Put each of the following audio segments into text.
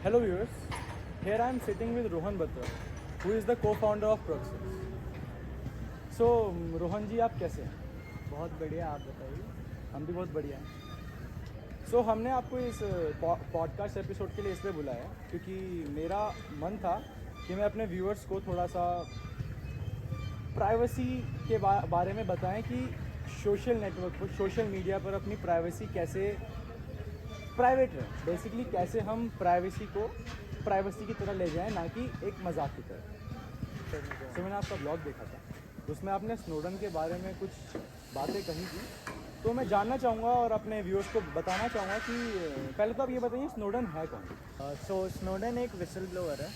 Hello viewers, here I am sitting with Rohan Batra, who is the co-founder of Proxys. So Rohan जी आप कैसे हैं? बहुत बढ़िया, आप बताइए। हम भी बहुत बढ़िया हैं। So हमने आपको इस पॉडकास्ट एपिसोड के लिए इसलिए बुलाया है क्योंकि मेरा मन था कि मैं अपने व्यूअर्स को थोड़ा सा प्राइवेसी के बारे में बताएं कि सोशल नेटवर्क पर, सोशल मीडिया पर अपनी प्राइवेसी कैसे प्राइवेट रहे, बेसिकली कैसे हम प्राइवेसी को प्राइवेसी की तरह ले जाएं, ना कि एक मजाक की तरह। तो मैंने आपका ब्लॉग देखा था, उसमें आपने स्नोडन के बारे में कुछ बातें कही थी, तो मैं जानना चाहूँगा और अपने व्यूअर्स को बताना चाहूँगा कि पहले तो आप ये बताइए स्नोडन है कौन? सो स्नोडन एक विसल ब्लोअर है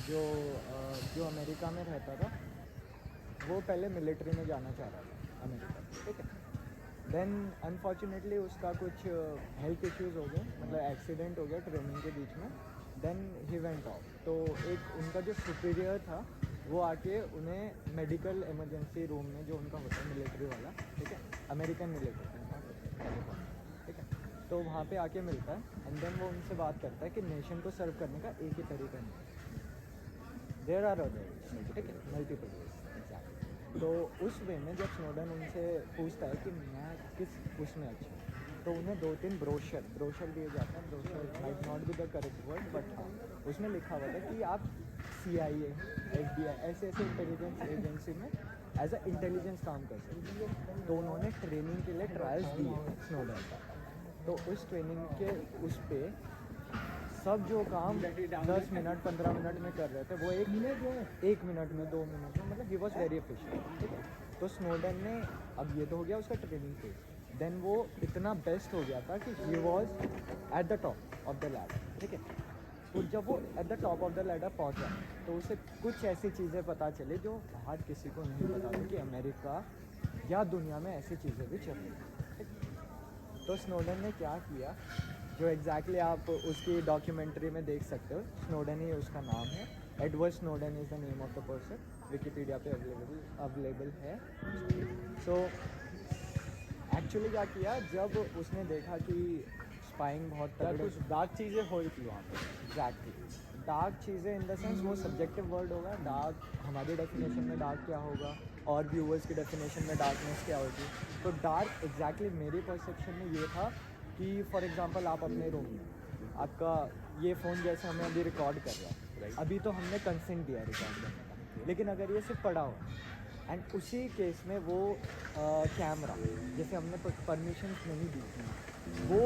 जो अमेरिका में रहता था। वो पहले मिलिट्री में जाना चाह रहा था अमेरिका, ठीक है। देन अनफॉर्चुनेटली उसका कुछ हेल्थ इश्यूज़ हो गए, मतलब एक्सीडेंट हो गया ट्रेनिंग के बीच में। Then he went off. तो एक उनका जो सुपीरियर था वो आके उन्हें मेडिकल इमरजेंसी रूम में, जो उनका होता है मिलिट्री वाला, ठीक है, अमेरिकन मिलिट्री, ठीक है, तो वहाँ पे आके मिलता है। एंड देन वो उनसे बात करता है कि नेशन को सर्व करने का एक ही तरीका नहीं, देयर आर अदर, ठीक है, मल्टीपल वेज, एग्जैक्ट। तो उस वे में जब स्नोडन उनसे पूछता है कि मैं किस उसमें अच्छा हूँ, तो उन्हें 2-3 ब्रोशर दिए जाते हैं। Brochure might not be the correct word, but हाँ, उसमें लिखा हुआ था कि आप CIA, FBI ऐसे इंटेलिजेंस एजेंसी में एज अ इंटेलिजेंस काम कर सकते हैं। तो उन्होंने ट्रेनिंग के लिए ट्रायल्स दिए स्नोडन का। तो उस ट्रेनिंग के उस पर सब जो काम 10 मिनट 15 मिनट में कर रहे थे, वो एक मिनट में 2 मिनट में, मतलब ही वॉज वेरी एफिशिएंट, ठीक है। तो स्नोडन ने, अब ये तो हो गया उसका ट्रेनिंग फेज। देन वो इतना बेस्ट हो गया था कि he was at the top of the ladder, ठीक है। तो जब वो at the top of the ladder पहुंचा, तो उसे कुछ ऐसी चीज़ें पता चली जो बाहर किसी को नहीं पता था कि अमेरिका या दुनिया में ऐसी चीज़ें भी चल रही हैं। तो स्नोडन ने क्या किया, जो एग्जैक्टली आप उसकी डॉक्यूमेंट्री में देख सकते हो, स्नोडन ही उसका नाम है। Edward Snowden is the name of the person, Wikipedia पे अवेलेबल है। सो एक्चुअली क्या किया, जब उसने देखा कि स्पाइंग बहुत तगड़े, कुछ डार्क चीज़ें हो रही थी वहाँ पर। एग्जैक्टली डार्क चीज़ें इन द सेंस, वो सब्जेक्टिव वर्ड होगा। डार्क हमारी डेफिनेशन में डार्क क्या होगा और व्यूअर्स की डेफिनेशन में डार्कनेस क्या होगी। तो डार्क एग्जैक्टली मेरी परसेप्शन में ये था कि फॉर एग्जांपल आप अपने रूम में, आपका ये फ़ोन जैसे हमें अभी रिकॉर्ड कर रहा है, अभी तो हमने कंसेंट दिया रिकॉर्ड करने का, लेकिन अगर ये सिर्फ पड़ा हो एंड उसी केस में वो कैमरा, जैसे हमने परमिशन नहीं दी थी, वो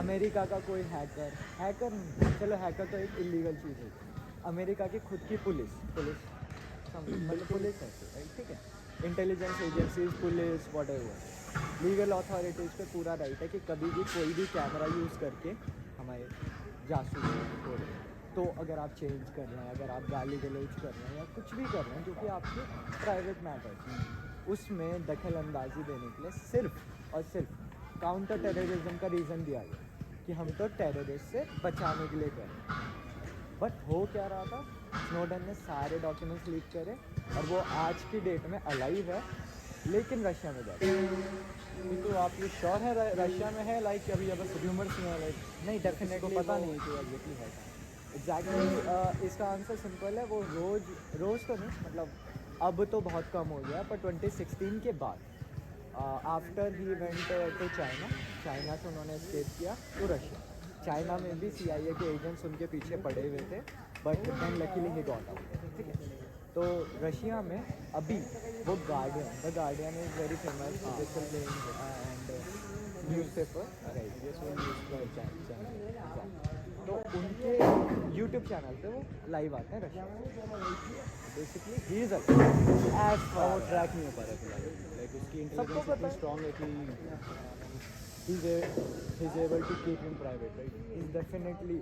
अमेरिका का कोई हैकर नहीं, चलो हैकर तो एक इलीगल चीज़ है, अमेरिका की खुद की पुलिस मतलब पुलिस है, ठीक है, intelligence agencies, police, whatever legal authorities पे पूरा राइट है कि कभी भी कोई भी कैमरा यूज़ करके हमारे जासूस हो रहे हैं। तो अगर आप चेंज कर रहे हैं, अगर आप गाली गलौज कर रहे हैं या कुछ भी कर रहे हैं जो कि आपके प्राइवेट मैटर्स, उसमें दखल अंदाजी देने के लिए सिर्फ और सिर्फ काउंटर टेररिज्म का रीज़न दिया गया कि हम तो टेररिस्ट से बचाने के लिए कर रहे हैं। बट हो क्या रहा था, स्नोडन ने सारे डॉक्यूमेंट्स लीक करे और वो आज की डेट में अलाइव है, लेकिन रशिया में बैठा है। तो आप ये श्योर है रशिया में है, लाइक अभी अब र्यूमर्स में है, लाइक नहीं, डेफिनेटली पता नहीं कि एग्जैक्टली है एग्जैक्टली इसका आंसर सिंपल है। वो रोज़ तो नहीं, मतलब अब तो बहुत कम हो गया, पर 2016 के बाद after he went to China से उन्होंने स्केप किया तो रशिया, चाइना में भी CIA के एजेंट्स उनके पीछे पड़े हुए थे, but then luckily he got out, ठीक है। तो रशिया में अभी वो the Guardian is very famous and newspaper, right, yes, वो न्यूज़ चैनल। तो उनके यूट्यूब चैनल पे वो लाइव आते हैं रशिया में। बेसिकली ही इज़ एज वो ट्रैक नहीं हो पा रहा फिलहाल, लाइक उसकी सबको इंटेलिजेंस पता इतनी है, स्ट्रॉन्ग है कि he is able to keep him private, right. Is definitely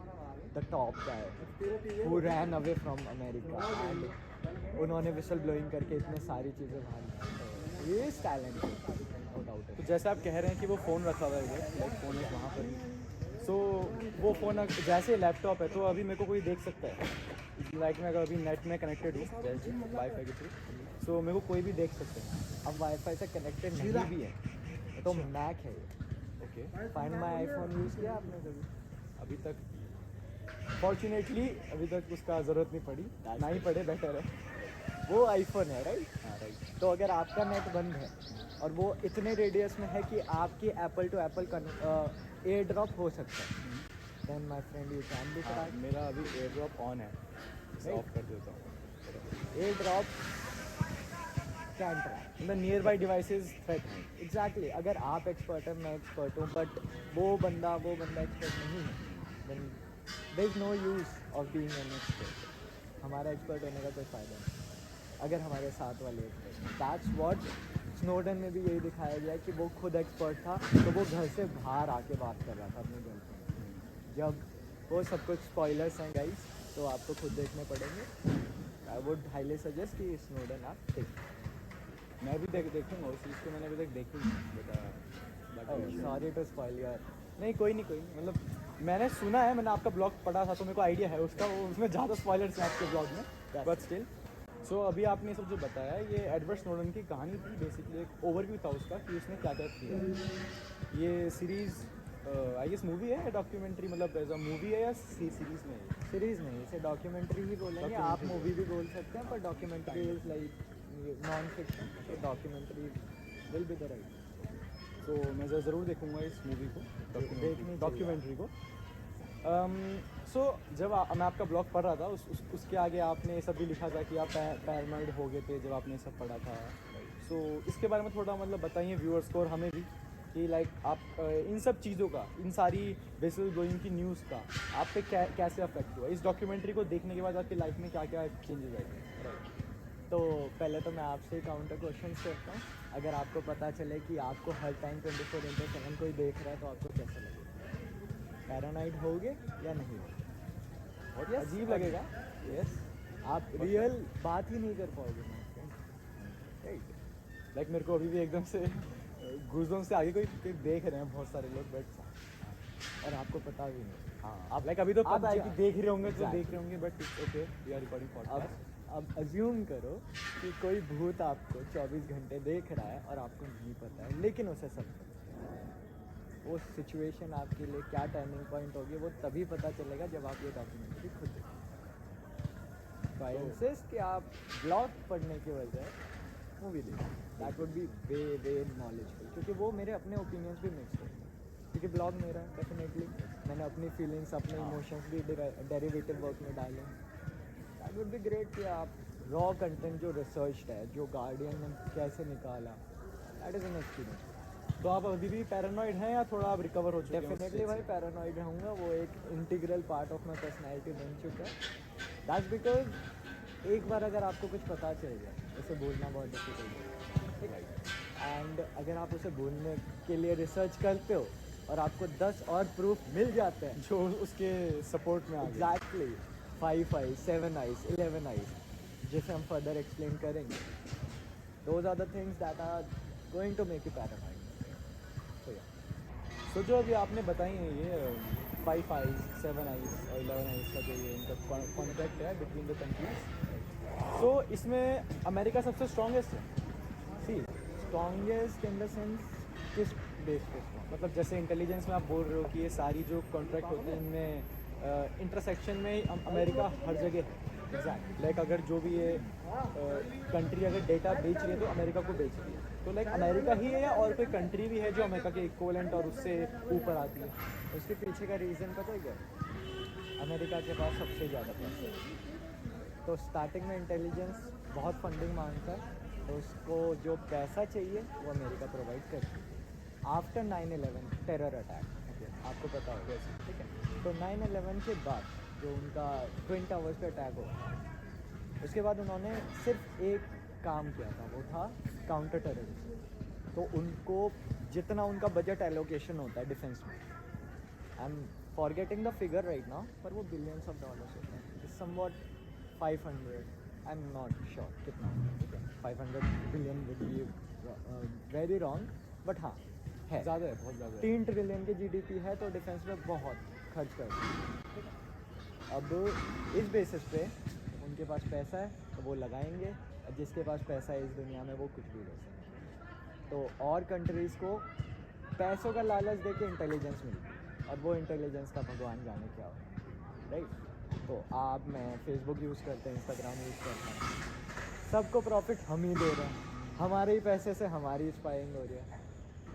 the top guy who ran away from America and उन्होंने विसल ब्लोइंग करके इतने सारी चीज़ें बाहर, ये इज़ टैलेंट, नो डाउट तो है। जैसे आप कह रहे हैं कि वो फ़ोन रखा हुआ है उधर, लाइक फ़ोन है वहाँ पर ही, सो वो फ़ोन जैसे लैपटॉप है तो अभी मेरे को कोई देख सकता है, लाइक मैं अगर अभी नेट में कनेक्टेड हूँ जैसे वाईफाई के थ्रू, सो मेरे को कोई भी देख सकते हैं। अब वाईफाई से कनेक्टेड नहीं भी है तो मैक है ये। Okay, find my iPhone use किया आपने कभी? अभी तक फॉर्चुनेटली अभी तक उसका ज़रूरत नहीं पड़ी, ना ही पड़े, बेटर है। वो आईफोन है राइट। हाँ राइट। तो अगर आपका नेट बंद है और वो इतने रेडियस में है कि आपकी Apple to Apple AirDrop हो सकता है, then my friend you can be हाँ, ट्राई मेरा अभी एयर ड्रॉप ऑन है, इसे Right. ऑफ कर देता हूँ। Air drop can try. मतलब नियर बाई डिवाइसेज थ्रेट हैं। एग्जैक्टली अगर आप एक्सपर्ट हैं, मैं एक्सपर्ट हूँ, बट वो बंदा एक्सपर्ट नहीं है, then there is no use of being an expert. हमारा एक्सपर्ट होने का कोई फ़ायदा नहीं अगर हमारे साथ वाले एक्सपर्ट। दैट्स व्हाट स्नोडन में भी यही दिखाया गया कि वो खुद एक्सपर्ट था, तो वो घर से बाहर आके बात कर रहा था अपनी गर्लफ्रेंड। जब वो सब कुछ स्पॉयलर्स हैं गाइस, तो आपको खुद देखने पड़ेंगे। आई वुड हाईली सजेस्ट कि स्नोडन आप देखें। मैं भी देखूंगा उस चीज़ को, मैंने अभी तक देखी नहीं बेटा। Sorry to spoil your. नहीं कोई नहीं, मतलब मैंने सुना है, मैंने आपका ब्लॉग पढ़ा था तो मेरे को आइडिया है उसका, वो उसमें ज़्यादा स्पॉयलर्स हैं आपके ब्लॉग में, बट स्टिल। सो अभी आपने ये सब जो बताया, ये एडवर्ड स्नोडन की कहानी थी, बेसिकली एक ओवरव्यू था उसका कि उसने क्या क्या किया। ये सीरीज़ आई गेस मूवी है या डॉक्यूमेंट्री, मतलब एज अ मूवी है या सीरीज़ में है? सीरीज नहीं, इसे डॉक्यूमेंटरी ही बोलेंगे। आप Documentary मूवी भी बोल सकते हैं, पर documentary is like non fiction, तो documentary will be the right. तो मैं ज़रूर देखूंगा इस मूवी को, देखनी चाहिए। डॉक्यूमेंट्री को। सो जब मैं आपका ब्लॉग पढ़ रहा था, उसके आगे आपने ये सब भी लिखा था कि आप पैरानॉइड हो गए थे जब आपने ये सब पढ़ा था। सो इसके बारे में थोड़ा मतलब बताइए व्यूअर्स को और हमें भी कि लाइक आप इन सब चीज़ों का, इन सारी विसल ब्लोइंग की न्यूज़ का आप पे कैसे अफेक्ट हुआ, इस डॉक्यूमेंट्री को देखने के बाद आपकी लाइफ में क्या क्या चेंजेस आए? तो पहले तो मैं आपसे ही काउंटर क्वेश्चन करता हूँ। अगर आपको पता चले कि आपको हर टाइम 24/7 कोई देख रहा है, तो आपको कैसा लगेगा? पैरानॉइड होगे या नहीं होगे? बहुत अजीब लगेगा। यस। आप रियल बात ही नहीं कर पाओगे राइट। लाइक मेरे को अभी भी एकदम से गूज़बम्स से आगे कोई देख रहे हैं बहुत सारे लोग, बट और आपको पता भी नहीं। हाँ आप लाइक अभी तो आप पता है जा- कि देख रहे होंगे तो Exactly. देख रहे होंगे, but okay we are recording podcast. अब अज्यूम करो कि कोई भूत आपको 24 घंटे देख रहा है और आपको नहीं पता है, लेकिन उसे सब पता है। वो सिचुएशन आपके लिए क्या टर्निंग पॉइंट होगी, वो तभी पता चलेगा जब आप ये डॉक्यूमेंट्री खुद देखें। तो आई इंसिस्ट कि आप ब्लॉग पढ़ने की बजाय मूवी देखें। That would B way knowledgeful, क्योंकि वो मेरे अपने ओपिनियंस भी मिक्स होंगे। क्योंकि ब्लॉग मेरा डेफिनेटली मैंने अपनी फीलिंग्स, अपने इमोशंस भी डेरिवेटिव वर्क में डाले। दैट वुड बी ग्रेट कि आप रॉ कंटेंट जो रिसर्च्ड है, जो गार्डियन ने कैसे निकाला, दैट इज़ एन एक्सपीरियंस। तो आप अभी भी पैरानॉइड हैं या थोड़ा आप रिकवर हो चुके हैं? डेफिनेटली भाई पैरानॉइड रहूँगा, वो एक integral part of my personality बन चुका है। दैट्स बिकॉज एक बार अगर आपको कुछ पता चल गया, उसे बोलना बहुत डिफिकल्ट है, ठीक है। एंड अगर आप उसे बोलने के लिए रिसर्च करते हो और आपको 10 और प्रूफ मिल जाते हैं, जो उसके सपोर्ट में आ गए। एग्जैक्टली 5 आइज, 7 आइज, 11 आइज, जिसे हम फर्दर एक्सप्लेन करेंगे, those are the things that are going to make you paranoid. तो या सो जो अभी आपने बताई है ये 5 आइज, 7 आइज और 11 आइज का जो ये इनका कॉन्ट्रैक्ट है बिटवीन द कंट्रीज, तो इसमें अमेरिका सबसे स्ट्रॉन्गेस्ट है। सी स्ट्रॉन्गेस्ट इन द सेंस किस बेस पे strong? मतलब जैसे इंटेलिजेंस में आप बोल रहे हो कि ये सारी जो कॉन्ट्रैक्ट होते हैं इनमें इंटरसेक्शन में अमेरिका हर जगह है। एग्जैक्ट लाइक अगर जो भी ये कंट्री अगर डेटा बेच रही है तो अमेरिका को बेच रही है, तो लाइक अमेरिका ही है या और कोई कंट्री भी है जो अमेरिका के इक्वलेंट और उससे ऊपर आती है? उसके पीछे का रीज़न पता है क्या है? अमेरिका के पास सबसे ज़्यादा पैसे है, तो स्टार्टिंग में इंटेलिजेंस बहुत फंडिंग मांगता है, तो उसको जो पैसा चाहिए वो अमेरिका प्रोवाइड करती है। आफ्टर 9/11 टेरर अटैक, आपको पता होगा, ठीक है। तो 9/11 के बाद जो उनका ट्विन टावर्स पे अटैक हुआ, उसके बाद उन्होंने सिर्फ एक काम किया था, वो था काउंटर टेररिज्म। तो उनको जितना उनका बजट एलोकेशन होता है डिफेंस में, I am forgetting the figure right now, पर वो बिलियंस ऑफ डॉलर्स होता है, somewhat 500, I am not sure कितना, ठीक है। 500 billion would be very wrong, but हाँ है, ज़्यादा है, बहुत ज़्यादा है। 3 ट्रिलियन की जीडीपी है, तो डिफेंस में बहुत खर्च करते हैं, ठीक है। अब इस बेसिस पे उनके पास पैसा है तो वो लगाएंगे, और जिसके पास पैसा है इस दुनिया में वो कुछ भी ले सकते हैं। तो और कंट्रीज़ को पैसों का लालच दे के इंटेलिजेंस मिलती है, और वो इंटेलिजेंस का भगवान जाने क्या हो। राइट? तो आप, मैं फेसबुक यूज़ करते हैं, इंस्टाग्राम यूज़ करते हैं, सबको प्रॉफिट हम ही दे रहे हैं, हमारे ही पैसे से हमारी स्पाइंग हो रही है।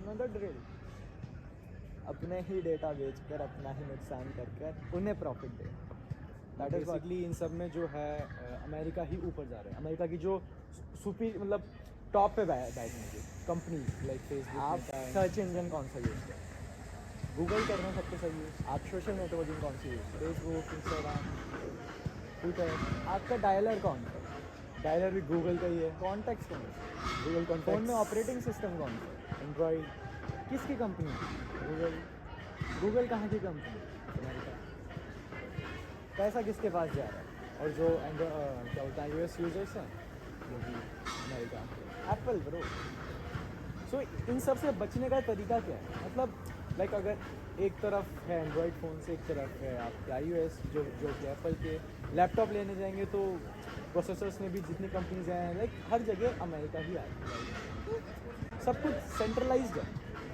No drill. अपने ही डेटा बेचकर अपना ही नुकसान कर उन्हें प्रॉफिट दे। दैट इज बेसिकली इन सब में जो है अमेरिका ही ऊपर जा रहा है। अमेरिका की जो सुपी मतलब टॉप पे बैठने की कंपनीज लाइक फेसबुक, आप सर्च इंजन कौन सा यूज़ करें? गूगल करना सबसे सही है। आप सोशल नेटवर्किंग कौन सी यूज़ करें? Facebook, Instagram, Twitter. आपका डायलर कौन सा? डायलर भी गूगल का ही है। कॉन्टैक्ट्स कौन सा? Google phone contacts. में ऑपरेटिंग सिस्टम कौन सा? एंड्रॉइड। किसकी कंपनी है? गूगल। गूगल कहाँ की कंपनी है? अमेरिका। पैसा किसके पास जा रहा है? और जो क्या बोलते हैं यूएस यूजर्स हैं वो भी अमेरिका। Apple bro. सो इन सब से बचने का तरीका क्या है? मतलब लाइक अगर एक तरफ है एंड्रॉयड फ़ोन से, एक तरफ है आपके iOS जो कि एप्पल के। लैपटॉप लेने जाएंगे तो प्रोसेसर्स में भी जितनी कंपनीज हैं लाइक हर जगह अमेरिका ही आ रही है। सब कुछ सेंट्रलाइज्ड है।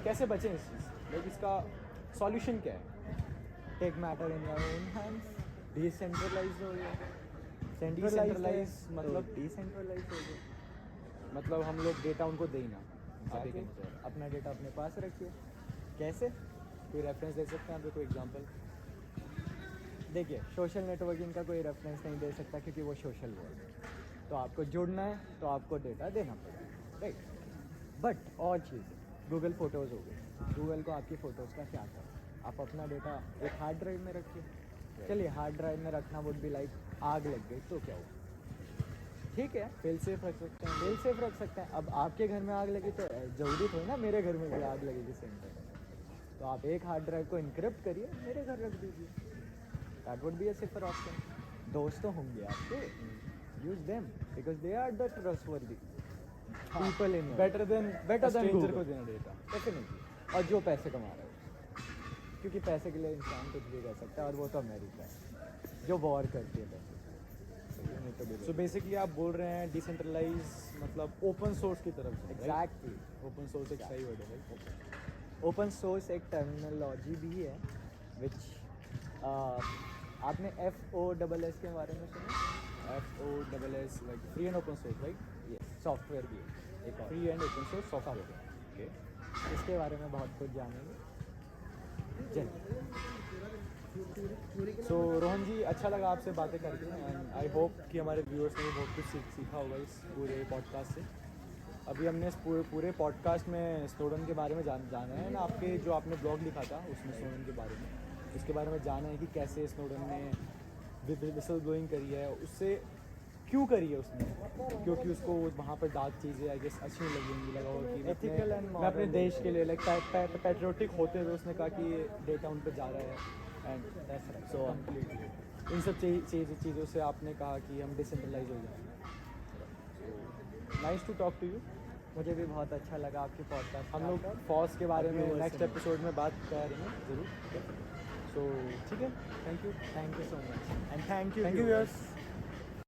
कैसे बचें इस चीज़? लाइक इसका सॉल्यूशन क्या है? Take matter in your own hands. Decentralise हो गया। Decentralize मतलब? डिसेंट्रलाइज हो गया। मतलब हम लोग डेटा उनको दें ना। आप ये Exactly. कहना चाह रहे हैं। अपना डेटा अपने पास रखिए। कैसे? कोई रेफरेंस दे सकते हैं आप? कोई एग्जांपल? देखिए, सोशल नेटवर्किंग का कोई रेफरेंस नहीं दे सकता क्योंकि वो सोशल वर्ल्ड है। तो आपको जुड़ना है तो आपको डेटा देना पड़ेगा, राइट? बट और चीज़, गूगल फ़ोटोज़ हो गई। गूगल को आपकी फ़ोटोज़ का क्या करना? आप अपना डेटा एक हार्ड ड्राइव में रखिए। चलिए, हार्ड ड्राइव में रखना वुड भी लाइक आग लग गई तो क्या हुआ? ठीक है, फेल सेफ रख सकते हैं। फेल सेफ रख सकते हैं। अब आपके घर में आग लगी तो ज़रूरी थोड़ी ना मेरे घर में भी आग लगेगी सेम टाइम। तो आप एक हार्ड ड्राइव को इनक्रिप्ट करिए, मेरे घर रख दीजिए। That would be a safer option. दोस्त तो होंगे आपके, use them because they are the trustworthy people in better than stranger stranger को देना डेटा। डेफिनेटली। और जो पैसे कमा रहे हो, क्योंकि पैसे के लिए इंसान कुछ भी कर सकता है, और वो तो अमेरिका है जो वॉर करती है पैसे से। सो बेसिकली आप बोल रहे हैं डिसेंट्रलाइज मतलब ओपन सोर्स की तरफ से। एग्जैक्टली। ओपन सोर्स एक सही वर्ड है भाई। ओपन सोर्स एक टर्मिनोलॉजी भी है विच आपने FOSS के बारे में सुना? FOSS like free and open source right? ये सॉफ्टवेयर भी है एक और। Free and open source software. Okay. इसके बारे में बहुत कुछ जानेंगे जल्द। सो रोहन जी, अच्छा लगा आपसे बातें करके एंड आई होप कि हमारे व्यूअर्स ने भी बहुत कुछ सीखा होगा इस पूरे पॉडकास्ट से। अभी हमने इस पूरे पॉडकास्ट में स्नोडन के बारे में जाना है ना। आपके जो आपने ब्लॉग लिखा था उसमें स्नोडन के बारे में, इसके बारे में जाना है कि कैसे स्नोडन ने विसल ब्लोइंग करी है, उससे क्यों करी है उसने, क्योंकि उसको वहाँ पर डार्क चीज़ें आई गेस अच्छी नहीं लगी होंगी। लगा होगा कि Ethical and मैं अपने moral देश के लिए लाइक पैट्रियोटिक होते हुए उसने कहा कि डेटा उन पर जा रहा है एंड सो इन सब चीज़ों से आपने कहा कि हम डिसेंट्रलाइज हो जाए। Nice to talk to you. मुझे भी बहुत अच्छा लगा आपकी पॉडकास्ट। हम लोग फॉस के बारे में viewers नेक्स्ट से एपिसोड में बात करेंगे ज़रूर। सो ठीक है, thank you thank you so much and thank you viewers.